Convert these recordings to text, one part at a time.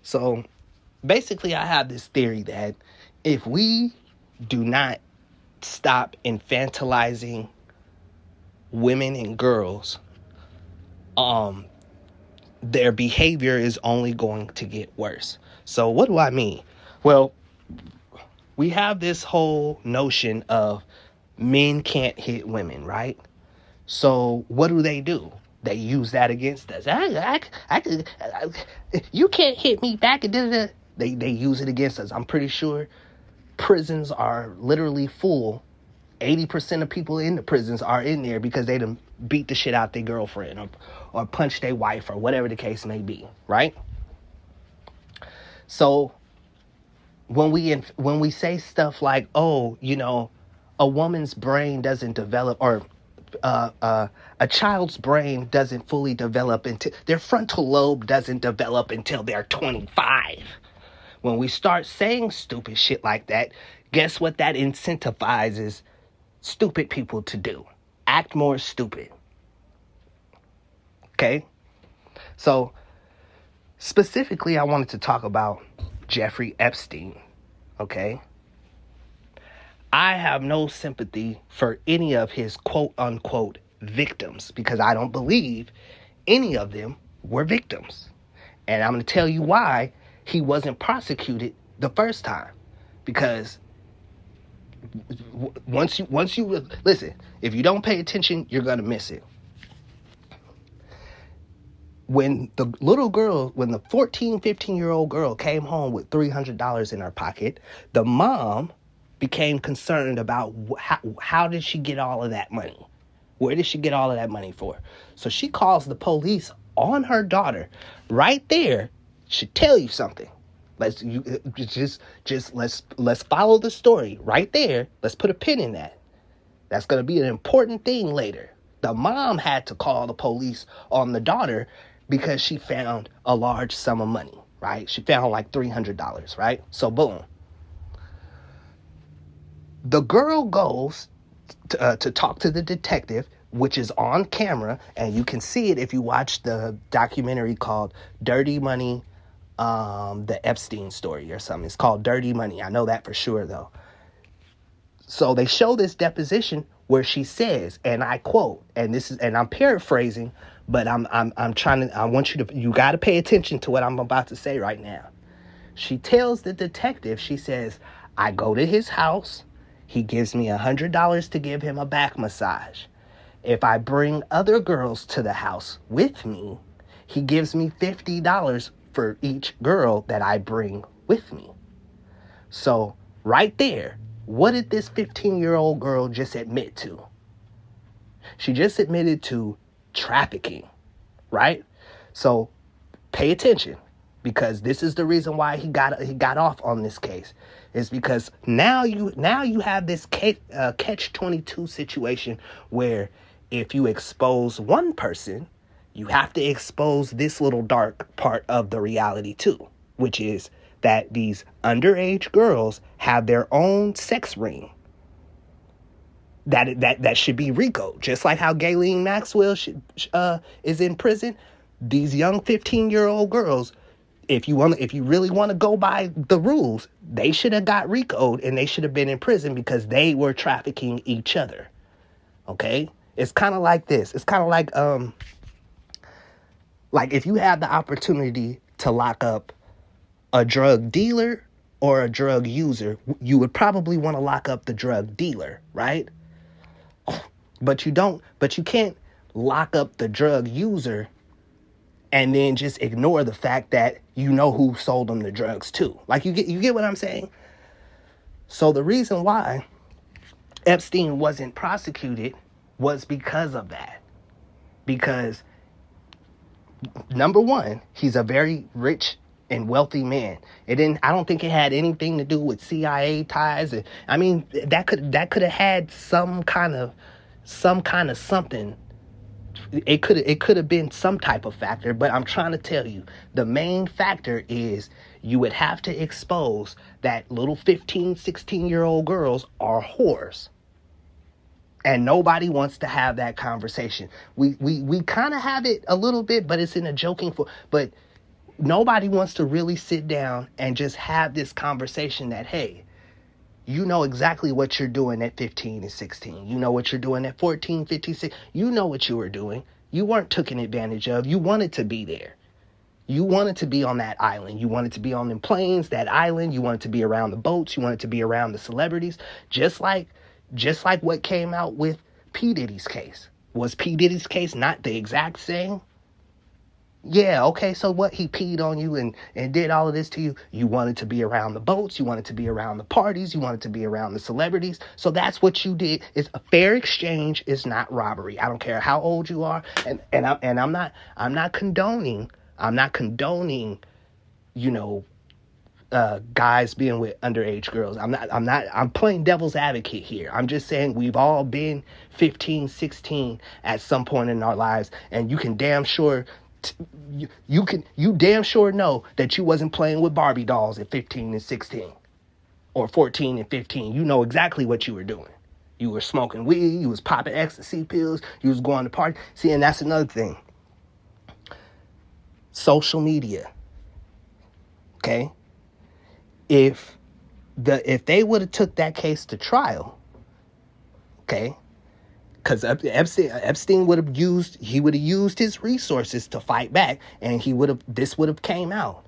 So basically, I have this theory that if we do not stop infantilizing women and girls, their behavior is only going to get worse. So what do I mean? Well, we have this whole notion of men can't hit women, right? So what do? They use that against us. You can't hit me back. They use it against us. I'm pretty sure prisons are literally full. 80% of people in the prisons are in there because they done beat the shit out their girlfriend or punched their wife or whatever the case may be, right? So when we say stuff like, oh, a woman's brain doesn't develop, or a child's brain doesn't fully develop until their frontal lobe doesn't develop until they're 25. When we start saying stupid shit like that, guess what that incentivizes stupid people to do? Act more stupid. Okay? So, specifically, I wanted to talk about Jeffrey Epstein. Okay? I have no sympathy for any of his quote-unquote victims because I don't believe any of them were victims. And I'm going to tell you why he wasn't prosecuted the first time. Because once you listen, if you don't pay attention, you're going to miss it. When the 14, 15-year-old girl came home with $300 in her pocket, the mom became concerned about how did she get all of that money? Where did she get all of that money for? So she calls the police on her daughter. Right there should tell you something. Let's follow the story right there. Let's put a pin in that. That's going to be an important thing later. The mom had to call the police on the daughter because she found a large sum of money, right? She found like $300, right? So boom. The girl goes to talk to the detective, which is on camera, and you can see it if you watch the documentary called Dirty Money, the Epstein story or something. It's called Dirty Money. I know that for sure, though. So they show this deposition where she says, and I quote, and I'm paraphrasing, but I want you got to pay attention to what I'm about to say right now. She tells the detective, she says, I go to his house. He gives me $100 to give him a back massage. If I bring other girls to the house with me, he gives me $50 for each girl that I bring with me. So right there, what did this 15-year-old girl just admit to? She just admitted to trafficking, right? So pay attention, because this is the reason why he got off on this case. Is because now you have this catch-22 situation where if you expose one person, you have to expose this little dark part of the reality too, which is that these underage girls have their own sex ring. That should be RICO, just like how Ghislaine Maxwell is in prison. These young 15-year-old girls, if you really want to go by the rules, they should have got RICO'd and they should have been in prison because they were trafficking each other. Okay? It's kind of like this. It's kind of like if you have the opportunity to lock up a drug dealer or a drug user, you would probably want to lock up the drug dealer, right? But you can't lock up the drug user and then just ignore the fact that you know who sold them the drugs too. Like, you get what I'm saying? So the reason why Epstein wasn't prosecuted was because of that. Because, number one, he's a very rich and wealthy man. I don't think it had anything to do with CIA ties. I mean, that could have had some kind of something. It could have been some type of factor, but I'm trying to tell you, the main factor is you would have to expose that little 15, 16-year-old girls are whores. And nobody wants to have that conversation. We kind of have it a little bit, but it's in a joking but nobody wants to really sit down and just have this conversation that, hey, you know exactly what you're doing at 15 and 16. You know what you're doing at 14, 15, 16. You know what you were doing. You weren't taken advantage of. You wanted to be there. You wanted to be on that island. You wanted to be on them planes, that island. You wanted to be around the boats. You wanted to be around the celebrities. Just like what came out with P. Diddy's case. Was P. Diddy's case not the exact same? Yeah, okay, so what? He peed on you and did all of this to you. You wanted to be around the boats. You wanted to be around the parties. You wanted to be around the celebrities. So that's what you did. It's a fair exchange. Is not robbery. I don't care how old you are. And I'm not condoning, guys being with underage girls. I'm playing devil's advocate here. I'm just saying we've all been 15, 16 at some point in our lives, and you can damn sure you damn sure know that you wasn't playing with Barbie dolls at 15 and 16 or 14 and 15. You know exactly what you were doing. You were smoking weed, you was popping ecstasy pills, you was going to party. See, and that's another thing. Social media. Okay? If they would have took that case to trial, okay? Because Epstein would have used his resources to fight back, and this would have came out.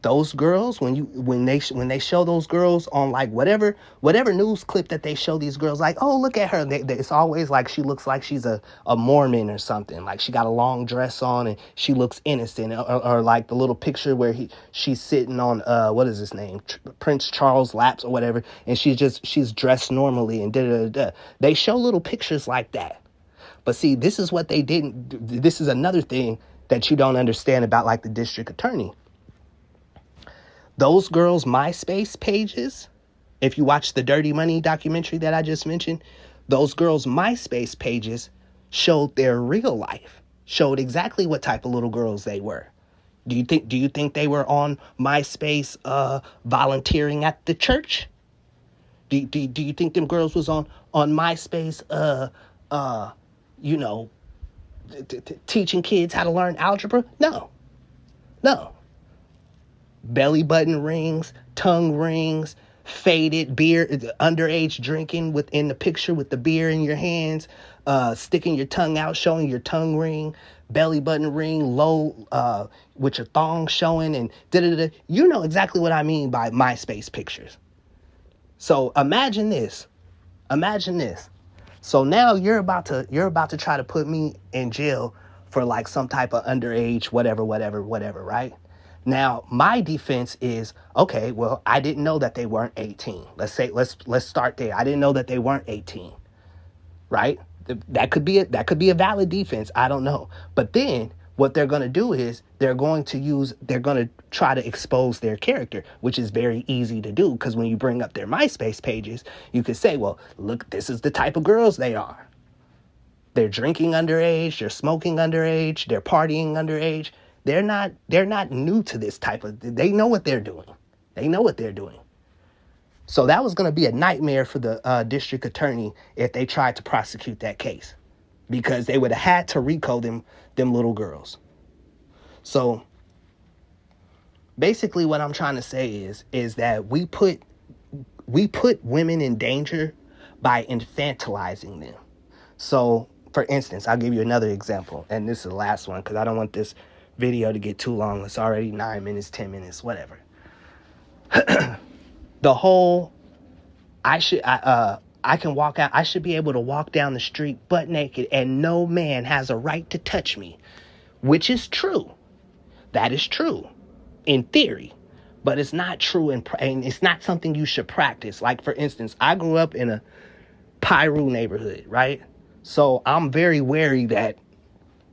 Those girls, when they show those girls on like whatever news clip that they show these girls, like, oh, look at her. It's always like she looks like she's a Mormon or something. Like she got a long dress on and she looks innocent, or like the little picture where she's sitting on what is his name, Prince Charles' laps or whatever, and she's dressed normally and da. They show little pictures like that. But see, this is what they didn't. This is another thing that you don't understand about like the district attorney. Those girls' MySpace pages, if you watch the Dirty Money documentary that I just mentioned, those girls' MySpace pages showed their real life, showed exactly what type of little girls they were. Do you think they were on MySpace volunteering at the church? Do you think them girls was on MySpace teaching kids how to learn algebra? No. Belly button rings, tongue rings, faded beer, underage drinking within the picture with the beer in your hands, sticking your tongue out, showing your tongue ring, belly button ring, low, with your thong showing, and da-da-da. You know exactly what I mean by MySpace pictures. So imagine this. So now you're about to try to put me in jail for like some type of underage, whatever, right? Now, my defense is, okay, well, I didn't know that they weren't 18. Let's start there. I didn't know that they weren't 18, right? That could be a valid defense. I don't know. But then what they're going to do is they're going to try to expose their character, which is very easy to do because when you bring up their MySpace pages, you could say, well, look, this is the type of girls they are. They're drinking underage, they're smoking underage, they're partying underage. They're not new to this they know what they're doing. So that was going to be a nightmare for the district attorney if they tried to prosecute that case, because they would have had to RICO them little girls. So basically what I'm trying to say is that we put women in danger by infantilizing them. So for instance, I'll give you another example, and this is the last one because I don't want this video to get too long. It's already 9 minutes, 10 minutes, whatever. The whole, I can walk out, I should be able to walk down the street butt naked and no man has a right to touch me, which is true. That is true in theory, but it's not true and it's not something you should practice. Like, for instance, I grew up in a Piru neighborhood, right? So I'm very wary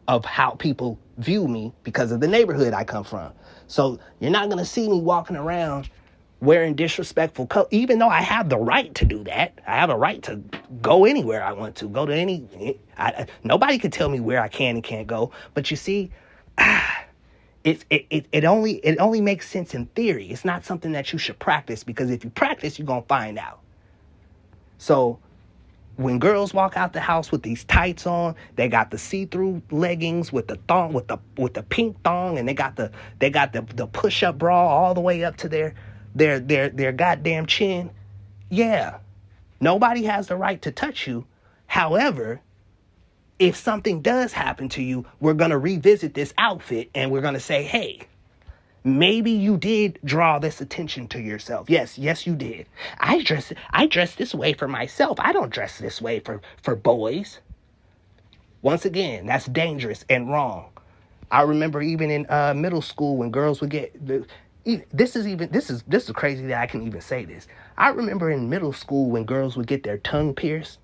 of how people view me because of the neighborhood I come from. So you're not going to see me walking around wearing disrespectful colors, even though I have the right to do that. I have a right to go anywhere I want to, go to nobody can tell me where I can and can't go. But you see, it only makes sense in theory. It's not something that you should practice, because if you practice, you're going to find out. So When girls walk out the house with these tights on, they got the see-through leggings with the thong, with the pink thong, and they got the push-up bra all the way up to their goddamn chin. Yeah, nobody has the right to touch you. However, if something does happen to you, we're gonna revisit this outfit and we're gonna say, hey, maybe you did draw this attention to yourself. Yes, you did. I dress this way for myself. I don't dress this way for boys. Once again, that's dangerous and wrong. I remember even in middle school when girls would get this is crazy that I can even say this. I remember in middle school when girls would get their tongue pierced.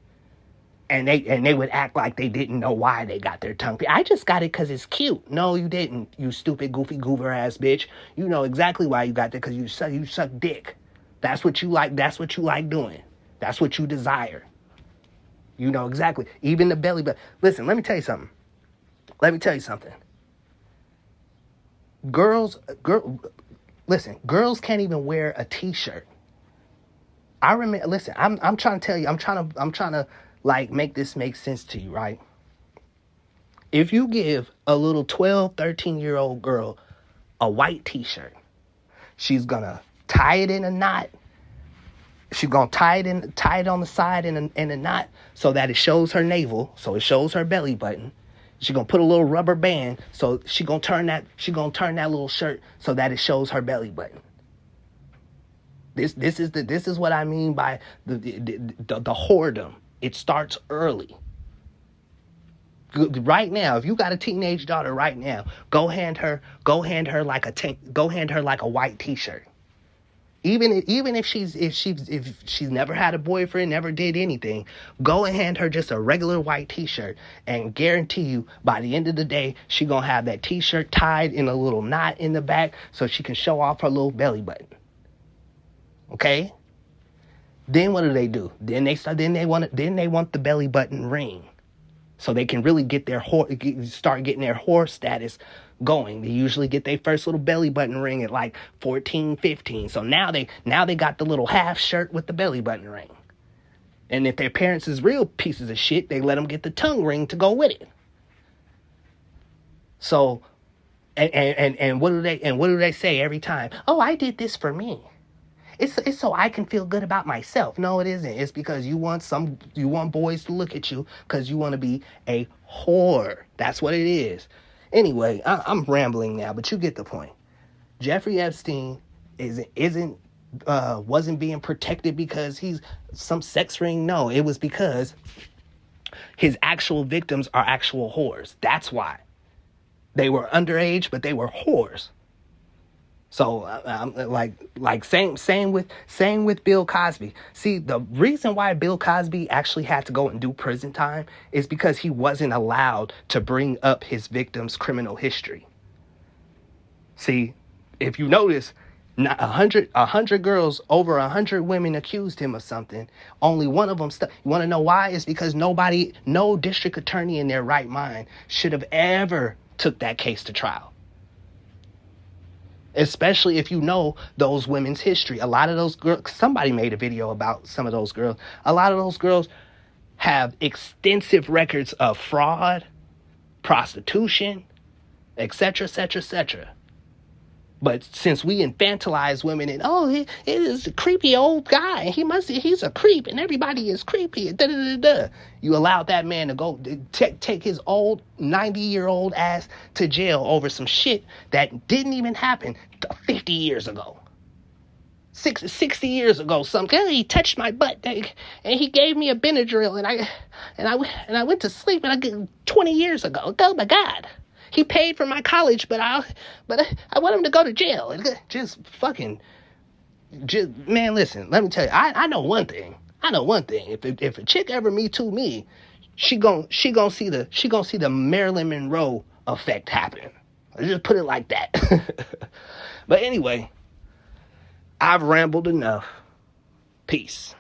And they would act like they didn't know why they got their tongue pierced. I just got it because it's cute. No, you didn't, you stupid, goofy, goober ass bitch. You know exactly why you got that, because you suck dick. That's what you like. That's what you like doing. That's what you desire. You know exactly. Even the belly button. Listen, let me tell you something. Girls can't even wear a t-shirt. I remember. Listen, I'm trying to tell you. I'm trying to like make this make sense to you, right? If you give a little 12, 13-year-old girl a white t-shirt, she's gonna tie it in a knot. She's gonna tie it on the side in a knot so that it shows her navel, so it shows her belly button. She's gonna put a little rubber band, so she's gonna turn that little shirt so that it shows her belly button. This is what I mean by the whoredom. It starts early. Right now, if you got a teenage daughter right now, go hand her like a white t-shirt. Even if she's never had a boyfriend, never did anything, go and hand her just a regular white t-shirt, and guarantee you by the end of the day she gonna have that t-shirt tied in a little knot in the back so she can show off her little belly button. Okay? Then what do? Then they want the belly button ring, so they can really start getting their whore status going. They usually get their first little belly button ring at like 14, 15. So now they got the little half shirt with the belly button ring. And if their parents is real pieces of shit, they let them get the tongue ring to go with it. So, and what do they say every time? Oh, I did this for me. It's so I can feel good about myself. No, it isn't. It's because you want boys to look at you because you want to be a whore. That's what it is. Anyway, I'm rambling now, but you get the point. Jeffrey Epstein wasn't being protected because he's some sex ring. No, it was because his actual victims are actual whores. That's why. They were underage, but they were whores. So same with Bill Cosby. See, the reason why Bill Cosby actually had to go and do prison time is because he wasn't allowed to bring up his victims' criminal history. See, if you notice, 100 girls, over 100 women accused him of something. Only one of them stuck. You want to know why? It's because no district attorney in their right mind should have ever took that case to trial. Especially if you know those women's history. A lot of those girls, somebody made a video about some of those girls. A lot of those girls have extensive records of fraud, prostitution, etc., etc., etc. But since we infantilize women and, he is a creepy old guy. He's a creep and everybody is creepy. You allowed that man to go take his old 90-year-old ass to jail over some shit that didn't even happen 50 years ago. 60 years ago, he touched my butt and he gave me a Benadryl and I went to sleep 20 years ago. Oh my God. He paid for my college, but I want him to go to jail. Man, listen, let me tell you, I know one thing. If a chick ever Me Too me, she gon' see the Marilyn Monroe effect happen. I just put it like that. But anyway, I've rambled enough. Peace.